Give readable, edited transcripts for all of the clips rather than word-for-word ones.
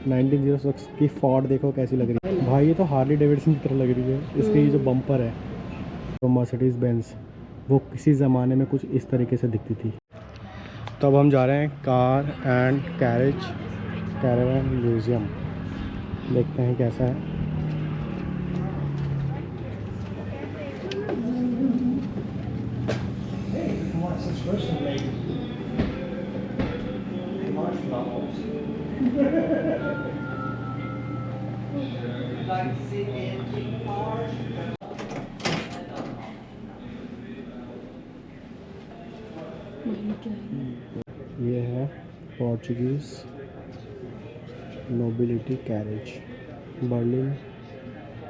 1906 की फोर्ड देखो कैसी लग रही है भाई, ये तो हार्ली डेविडसन की तरह लग रही है। इसकी ये जो बम्पर है तो मर्सिडीज़ बेंज, वो किसी ज़माने में कुछ इस तरीके से दिखती थी। तो अब हम जा रहे हैं car and carriage caravan museum, देखते हैं कैसा है। ये है Portuguese nobility carriage, Berlin,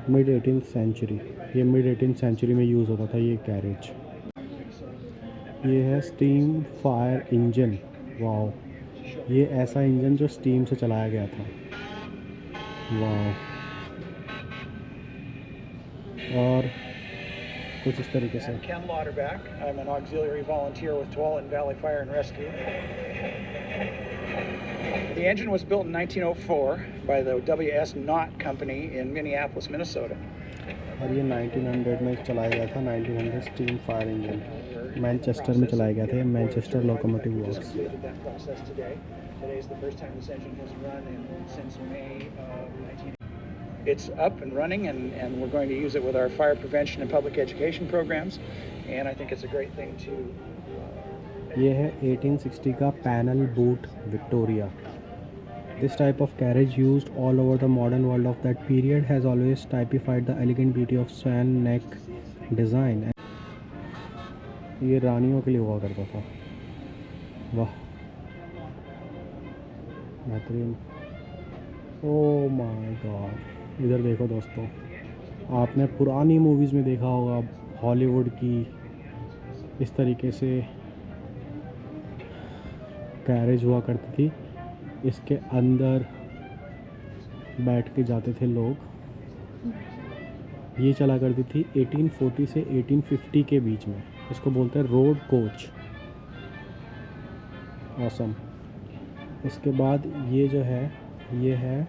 mid 18th century. ये मिड 18th सेंचुरी में यूज़ होता था ये कैरेज। ये है स्टीम फायर इंजन, वाओ, ये ऐसा इंजन जो स्टीम से चलाया गया था, वाओ। और कुछ इस तरीके से। Ken Lauterbach. I'm an auxiliary volunteer with Tualatin Valley Fire and Rescue. The engine was built in 1904 by the W.S. Knott Company in Minneapolis, Minnesota. और ये 1900 में चलाया गया था, 1900 स्टीम फायर इंजन मैनचेस्टर में चलाया गया था, Manchester locomotive works. Today is the first time this engine has run since May of 19. It's up and running, and we're going to use it with our fire prevention and public education programs, and I think it's a great thing to. ये है 1860 का panel boot Victoria. This type of carriage used all over the modern world of that period has always typified the elegant beauty of swan neck design. ये रानियों के लिए हुआ करता था, वाह बेहतरीन। ओह माय गॉड, इधर देखो दोस्तों, आपने पुरानी मूवीज़ में देखा होगा हॉलीवुड की, इस तरीके से कैरेज हुआ करती थी, इसके अंदर बैठ के जाते थे लोग। ये चला करती थी 1840 से 1850 के बीच में, इसको बोलते हैं रोड कोच, ऑसम। उसके बाद ये जो है, ये है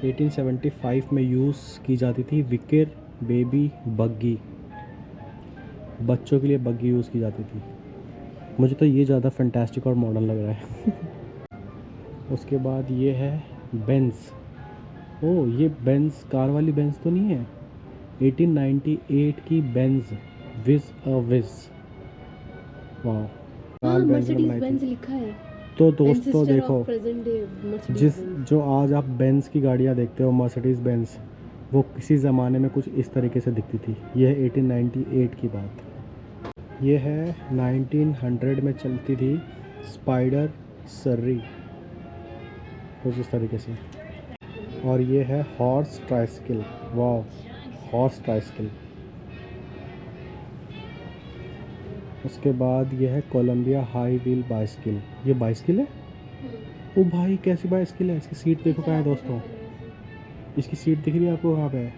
1875 में यूज़ की जाती थी विकेर बेबी बग्गी, बच्चों के लिए बग्गी यूज़ की जाती थी। मुझे तो ये ज़्यादा फैंटास्टिक और मॉडर्न लग रहा है। उसके बाद ये है बेंज। ओह, ये बेंज कार वाली बेंज तो नहीं है, 1898 की बेंज विज अ विज, वाह। कार बेंज लिखा है। तो दोस्तों देखो, जिस जो आज आप बेंज की गाड़ियाँ देखते हो मर्सिडीज़ बेंज, वो किसी ज़माने में कुछ इस तरीके से दिखती थी। ये है 1898 की बात। ये है 1900 में चलती थी स्पाइडर सर्री, कुछ इस तरीके से। और ये है हॉर्स ट्राइसिकल, वाह, हॉर्स ट्राइसिकल। उसके बाद ये है कोलंबिया हाई व्हील बाइसिकल, ये बाइसिकल है। ओ भाई, कैसी बाइसिकल है, इसकी सीट देखो कहाँ है दोस्तों, इसकी सीट दिख रही है आपको वहाँ पे?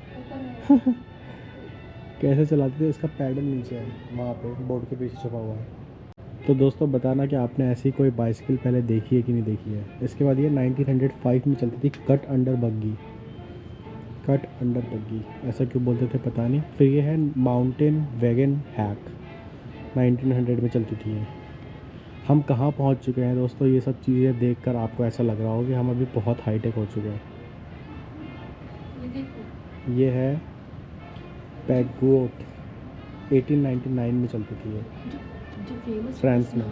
कैसे चलाते थे, इसका पैडल नीचे है वहाँ पे, बोर्ड के पीछे छुपा हुआ है। तो दोस्तों बताना कि आपने ऐसी कोई बाइसिकल पहले देखी है कि नहीं देखी है। इसके बाद ये 1905 में चलती थी कट अंडर बग्गी, कट अंडर बग्गी ऐसा क्यों बोलते थे पता नहीं। फिर ये है माउंटेन वैगन हैक, 1900 में चलती थी ये। हम कहाँ पहुँच चुके हैं दोस्तों, ये सब चीज़ें देखकर आपको ऐसा लग रहा होगा कि हम अभी बहुत हाईटेक हो चुके हैं। ये है पैगोट, 1899 में चलती थी ये, फ्रांस में।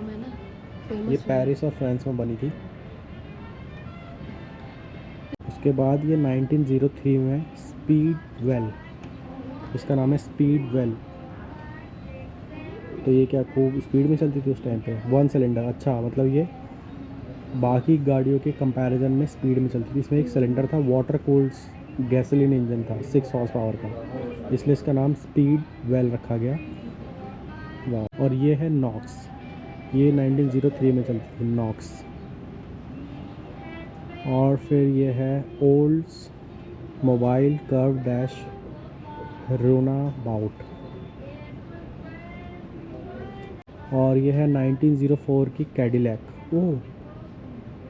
ये पेरिस और फ्रांस में बनी थी। उसके बाद ये 1903 में स्पीड वेल, इसका नाम है स्पीड वेल। तो ये क्या खूब स्पीड में चलती थी उस टाइम पे, 1 सिलेंडर। अच्छा, मतलब ये बाकी गाड़ियों के कंपैरिजन में स्पीड में चलती थी। इसमें एक सिलेंडर था, वाटर कूल्ड गैसोलीन इंजन था 6 हॉर्स पावर का, इसलिए इसका नाम स्पीड वेल रखा गया, वाह। और ये है नॉक्स, ये 1903 में चलती थी नॉक्स। और फिर ये है ओल्ड्स मोबाइल कर्व डैश रोना बाउट। और ये है 1904 की कैडिलैक। ओह,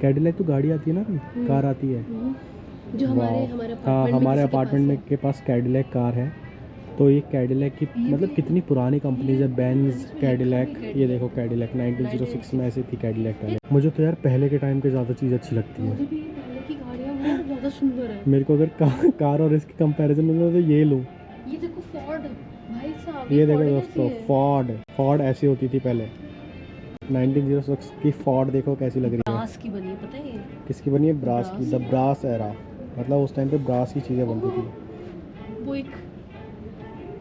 कैडिलैक तो गाड़ी आती है ना अभी, कार आती है। जो हमारे वाह। हमारे हाँ, अपार्टमेंट में हमारे किसी के अपार्टमेंट में पास के पास कैडिलैक कार है। तो ये कैडिलैक की मतलब कितनी पुरानी कंपनीज है, बेंज, कैडिलैक। ये देखो कैडिलैक 1906 में ऐसी थी कैडिलैक पहले। मुझे तो यार पहले के टाइम के ज़्यादा चीज़ अच्छी लगती मुझे है। भी पहले की गाड़ियाँ बहुत ज़्यादा सुंदर है। मेरे को अगर कार और इसकी कंपैरिजन में तो ये लूँ। ये देखो फोर्ड, भाई साहब ये देखो फोर्ड दोस्तों, कैसी है? फोर्ड ऐसी होती थी पहले। 1906 की फोर्ड देखो कैसी लग रही है। ब्रास की बनी है, पता है ये? किसकी बनी है? ब्रास की। द ब्रास एरा, मतलब उस टाइम पे ब्रास की चीज़ें बनती थी। बुइक।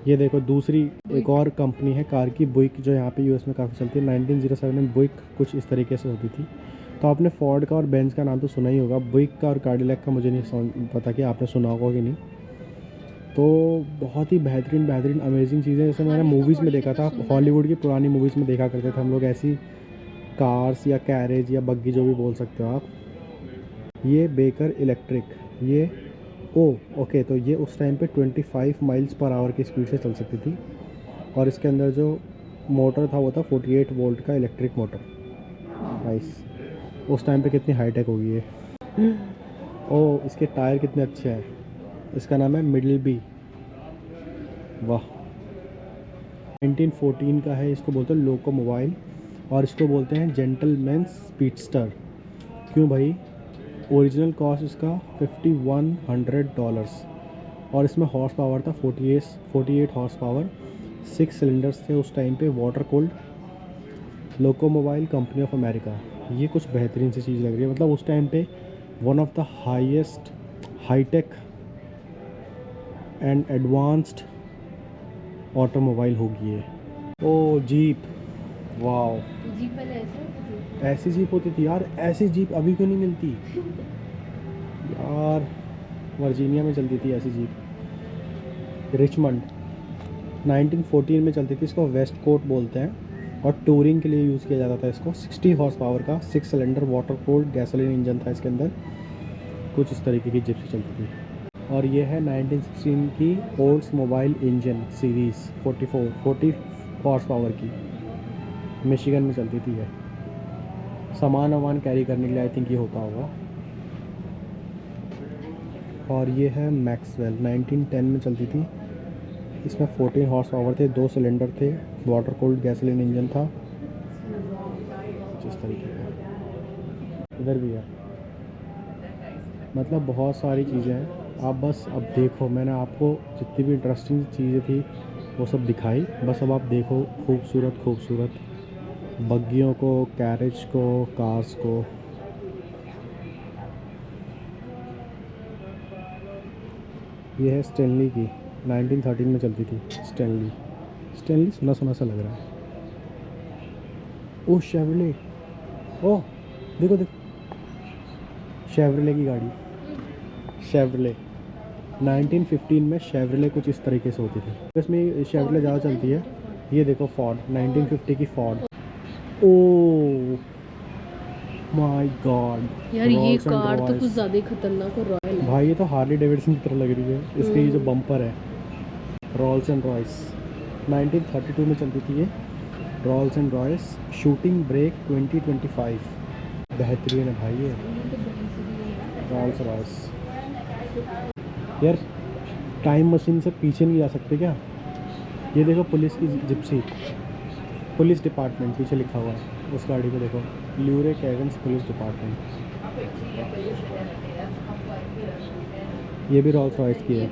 ये देखो दूसरी एक और कंपनी है कार की, बुइक, जो यहाँ पे यूएस में काफ़ी चलती है। 1907 में बुइक कुछ इस तरीके से होती थी। तो आपने फोर्ड का और बेंज का नाम तो सुना ही होगा, बुइक का और कैडिलैक का मुझे नहीं पता कि आपने सुना होगा कि नहीं। तो बहुत ही बेहतरीन बेहतरीन अमेजिंग चीज़ें, जैसे मैंने मूवीज़ में देखा था, हॉलीवुड की पुरानी मूवीज़ में देखा करते थे हम लोग ऐसी कार्स या कैरेज या बग्गी, जो भी बोल सकते हो आप। ये बेकर इलेक्ट्रिक, ये ओके, तो ये उस टाइम पे 25 माइल्स पर आवर की स्पीड से चल सकती थी। और इसके अंदर जो मोटर था वो था 48 वोल्ट का इलेक्ट्रिक मोटर। नाइस। उस टाइम पे कितनी हाईटेक होगी ये। इसके टायर कितने अच्छे हैं। इसका नाम है मिडलबी। वाह। 1914 का है, इसको बोलते हैं लोको मोबाइल, और इसको बोलते हैं जेंटलमैन स्पीडस्टर। क्यों भाई? ओरिजिनल कॉस्ट इसका $5100, और इसमें हॉर्स पावर था 48 हॉर्स पावर, 6 सिलेंडर्स थे उस टाइम पे, water cold. Locomobile company of America. ये कुछ बेहतरीन सी चीज़ लग रही है, मतलब उस टाइम पे one of the highest high tech and advanced automobile होगी ये। ओ जीप, वाओ। जीप पहले ऐसे होती थी। ऐसी जीप होती थी यार, ऐसी जीप अभी क्यों नहीं मिलती यार। वर्जीनिया में चलती थी ऐसी जीप। रिचमंड 1914 में चलती थी, इसको वेस्ट कोट बोलते हैं, और टूरिंग के लिए यूज़ किया जाता था इसको। 60 हॉर्स पावर का 6 cylinder water cold gasoline engine था इसके अंदर। कुछ इस तरीके की जिप्सी चलती थी। और ये है 1916 की olds mobile engine series 40 horse power की, मिशिगन में चलती थी। है सामान वामान कैरी करने के लिए आई थिंक ये होता होगा। और ये है मैक्सवेल, 1910 में चलती थी। इसमें 14 हॉर्स पावर थे, 2 सिलेंडर थे, वाटर कोल्ड गैसोलीन इंजन था। जिस तरीके का इधर भी है, मतलब बहुत सारी चीज़ें हैं। आप बस अब देखो, मैंने आपको जितनी भी इंटरेस्टिंग चीज़ें थी वो सब दिखाई, बस अब आप देखो खूबसूरत खूबसूरत बग्गियों को, कैरेज को, कार्स को। ये है स्टैनली की, 1913 में चलती थी। स्टैनली सुना सुना सा लग रहा है। ओह शेवरले, ओह देखो शेवरले की गाड़ी। शेवरले 1915 में शेवरले कुछ इस तरीके से होती थी। इसमें शेवरले ज़्यादा चलती है। ये देखो फोर्ड, 1950 की फोर्ड। ओह माय गॉड यार ये कार तो कुछ ज़्यादा ही खतरनाक और रॉयल है भाई। ये तो हार्ली डेविडसन की तरह लग रही है। इसके ये जो बम्पर है, रॉल्स एंड रॉयस 1932 में चलती थी ये। Rolls and Royce shooting brake 2025, बेहतरीन है भाई ये रॉल्स रॉयस। यार टाइम मशीन से पीछे नहीं जा सकते क्या? ये देखो पुलिस की जिप्सी, पुलिस डिपार्टमेंट पीछे लिखा हुआ है उस गाड़ी पे, देखो ल्यूरे कैवेंस पुलिस डिपार्टमेंट। ये भी रॉल्स रॉयस की है,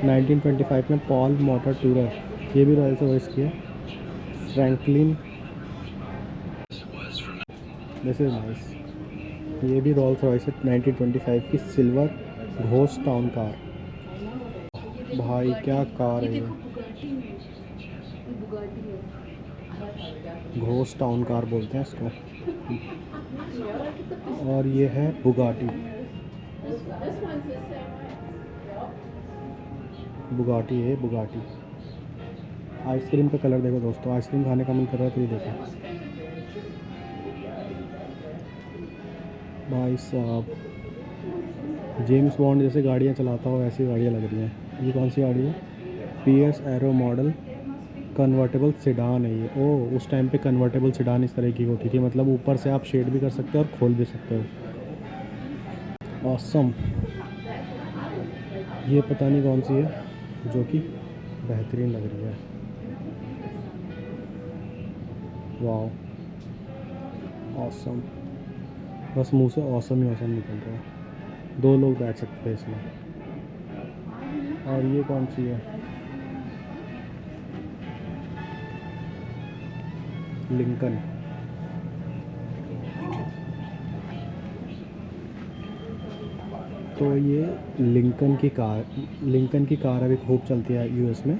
1925 में पॉल मोटर टूरर, ये भी रॉल्स रॉयस की है। Franklin, this is nice. ये भी रॉल्स रॉयस है, 1925 की सिल्वर घोस्ट टाउन कार। भाई क्या कार है ये, घोस्ट टाउन कार बोलते हैं इसको। और ये है बुगाटी। बुगाटी है, बुगाटी। आइसक्रीम का कलर देखो दोस्तों, आइसक्रीम खाने का मन कर रहा है तो ये देखो भाई साहब। जेम्स बॉन्ड जैसे गाड़ियाँ चलाता हो ऐसी गाड़ियाँ लग रही हैं। ये कौन सी गाड़ी है? PS arrow model convertible sedan है ये। उस टाइम पे कन्वर्टेबल सेडान इस तरह की होती थी, मतलब ऊपर से आप शेड भी कर सकते हो और खोल भी सकते हो। ऑसम। ये पता नहीं कौन सी है जो कि बेहतरीन लग रही है। वाह, ऑसम। बस मुंह से ऑसम ही ऑसम निकल रहा है। 2 लोग बैठ सकते हैं इसमें। और ये कौन सी है? लिंकन। तो ये लिंकन की कार अभी खूब चलती है यूएस में।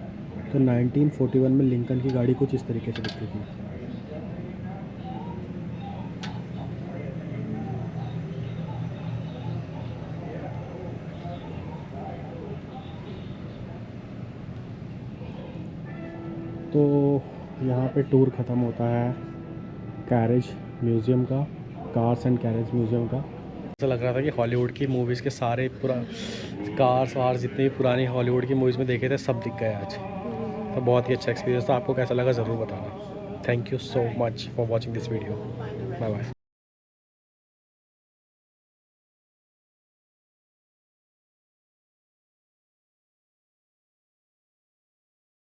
तो 1941 में लिंकन की गाड़ी कुछ इस तरीके से दिखती थी। तो यहाँ पे टूर ख़त्म होता है कैरेज म्यूज़ियम का, कार्स एंड कैरेज म्यूज़ियम का। ऐसा लग रहा था कि हॉलीवुड की मूवीज़ के सारे कार्स वार्स जितनी भी पुरानी हॉलीवुड की मूवीज़ में देखे थे सब दिख गए आज। तो बहुत ही अच्छा एक्सपीरियंस था। आपको कैसा लगा ज़रूर बताना। Thank you so much for watching this video. Bye bye.